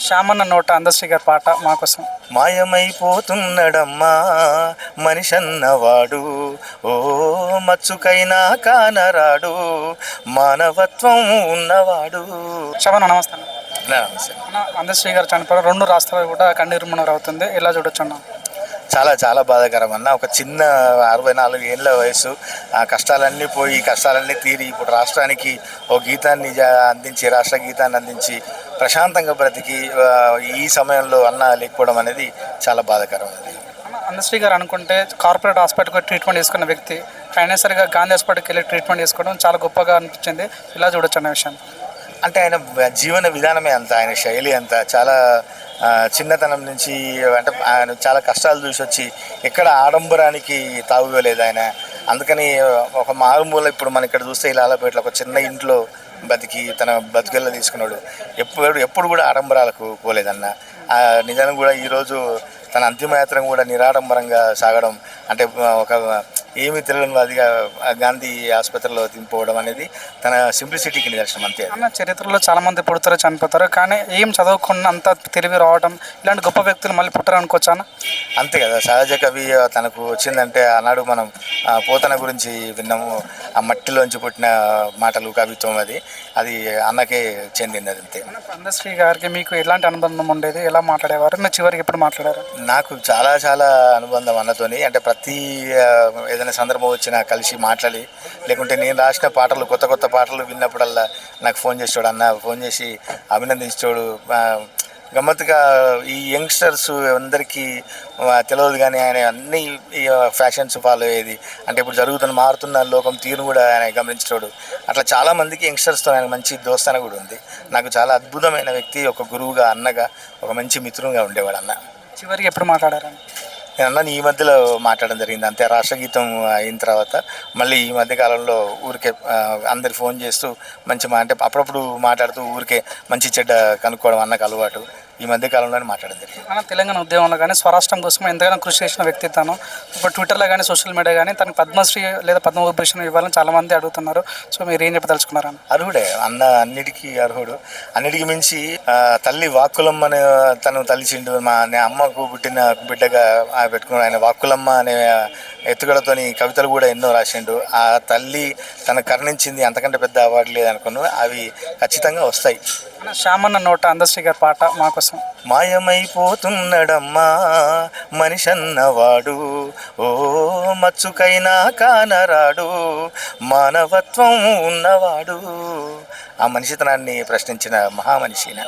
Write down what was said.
శ్యామన్న నోట అందశ్రీ గారి పాట మా కోసం. మాయమైపోతున్నడమ్మా మనిషన్నవాడు, ఓ మచ్చుకైనా కానరాడు, మానవత్వం ఉన్నవాడు. శ్యామన్న నమస్తే అన్న. నమస్తే. అందశ్రీ గారు చనిపోయారు. 2 రాష్ట్రాలు కూడా కన్నీరు మున్నీరు అవుతుంది. ఎలా చూడొచ్చు అన్న? చాలా చాలా బాధాకరం అన్న. ఒక చిన్న 64 ఏళ్ళ వయసు, ఆ కష్టాలన్నీ పోయి కష్టాలన్నీ తీరి ఇప్పుడు రాష్ట్రానికి ఒక గీతాన్ని అందించి, రాష్ట్ర గీతాన్ని అందించి ప్రశాంతంగా బ్రతికి ఈ సమయంలో అన్న లేకపోవడం అనేది చాలా బాధాకరం. అది అందశ్రీ గారు అనుకుంటే కార్పొరేట్ హాస్పిటల్కి ట్రీట్మెంట్ చేసుకున్న వ్యక్తి అయినా సరిగా గాంధీ హాస్పిటల్కి వెళ్ళి ట్రీట్మెంట్ చేసుకోవడం చాలా గొప్పగా అనిపించింది. ఇలా చూడొచ్చు అన్న విషయం. అంటే ఆయన జీవన విధానమే అంత, ఆయన శైలి అంత చాలా చిన్నతనం నుంచి అంటే ఆయన చాలా కష్టాలు చూసి వచ్చి ఎక్కడ ఆడంబరానికి తావుకోలేదు ఆయన. అందుకని ఒక మారుమూల ఇప్పుడు మనం ఇక్కడ చూస్తే ఇలాలపేటలో ఒక చిన్న ఇంట్లో బతికి తన బతుకెళ్ళ తీసుకున్నాడు. ఎప్పుడు కూడా ఆడంబరాలకు పోలేదన్న. నిజానికి కూడా ఈరోజు తన అంతిమయాత్ర కూడా నిరాడంబరంగా సాగడం అంటే ఒక ఏమీ తెలియని వాదిగా గాంధీ ఆసుపత్రిలో దింపుకోవడం అనేది తన సింప్లిసిటీకి నిదర్శనం అంతే. అన్న చరిత్రలో చాలామంది పుడతారు, చనిపోతారు, కానీ ఏం చదవకుండా అంత తెలివి రావడం, ఇలాంటి గొప్ప వ్యక్తులు మళ్ళీ పుట్టరు అనుకోవచ్చా అన్న? అంతే కదా, సహజ కవి తనకు వచ్చిందంటే ఆనాడు మనం పోతన గురించి విన్నాము. ఆ మట్టిలోంచి పుట్టిన మాటలు కవిత్వం అది అన్నకే చెందింది. అది అంతే. అందశ్రీ గారికి మీకు ఎలాంటి అనుబంధం ఉండేది? ఎలా మాట్లాడేవారు? మీరు చివరికి ఎప్పుడు మాట్లాడారు? నాకు చాలా చాలా అనుబంధం అన్నతోని. అంటే ప్రతి ఏదైనా సందర్భం వచ్చినా కలిసి మాట్లాడి, లేకుంటే నేను రాసిన పాటలు కొత్త కొత్త పాటలు విన్నప్పుడల్లా నాకు ఫోన్ చేసేవాడు. అన్న ఫోన్ చేసి అభినందించేవాడు. గమ్మత్తుగా ఈ యంగ్స్టర్స్ అందరికీ తెలియదు కానీ ఆయన అన్ని ఫ్యాషన్స్ ఫాలో అయ్యేది. అంటే ఇప్పుడు మారుతున్న లోకం తీరును కూడా ఆయన గమనించేవాడు. అట్లా చాలామందికి యంగ్స్టర్స్తో ఆయన మంచి దోస్తాన కూడా ఉంది. నాకు చాలా అద్భుతమైన వ్యక్తి, ఒక గురువుగా, అన్నగా, ఒక మంచి మిత్రునిగా ఉండేవాడు అన్న. చివరికి ఎప్పుడు మాట్లాడారు? నేను అన్న ఈ మధ్యలో మాట్లాడడం జరిగింది అంతే. రాష్ట్రగీతం అయిన తర్వాత మళ్ళీ ఈ మధ్య కాలంలో ఊరికే అందరు ఫోన్ చేస్తూ మంచి అంటే అప్పుడప్పుడు మాట్లాడుతూ ఊరికే మంచి చెడ్డ కనుక్కోవడం అన్నకు అలవాటు. ఈ మధ్య కాలంలోనే మాట్లాడడం జరిగింది. మన తెలంగాణ ఉద్యమంలో కానీ స్వరాష్ట్రం కోసం ఎంతగానో కృషి చేసిన వ్యక్తి తను. ఇప్పుడు ట్విట్టర్లో కానీ సోషల్ మీడియా కానీ తనకు పద్మశ్రీ లేదా పద్మవిభూషణ్ ఇవ్వాలని చాలామంది అడుగుతున్నారు. సో మీరు ఏం చెప్పదలుచుకున్నారని? అర్హుడే అన్న, అన్నిటికీ అర్హుడు. అన్నిటికీ మించి తల్లి వాక్కులమ్మని తను తల్లిచిండు. మా అమ్మకు పుట్టిన బిడ్డగా పెట్టుకున్నాడు. ఆయన వాక్కులమ్మ అనే ఎత్తుగడతోని కవితలు కూడా ఎన్నో రాసిండు. ఆ తల్లి తను కరుణించింది, అంతకంటే పెద్ద అవార్డు లేదనుకున్నాను. అవి ఖచ్చితంగా వస్తాయి. శ్యామన్న నోట అందశ్రీ గారి పాట మా కోసం. మాయమైపోతున్నడమ్మా మనిషన్నవాడు, ఓ మచ్చుకైనా కానరాడు, మానవత్వం ఉన్నవాడు. ఆ మనిషితనాన్ని ప్రశ్నించిన మహామనిషిన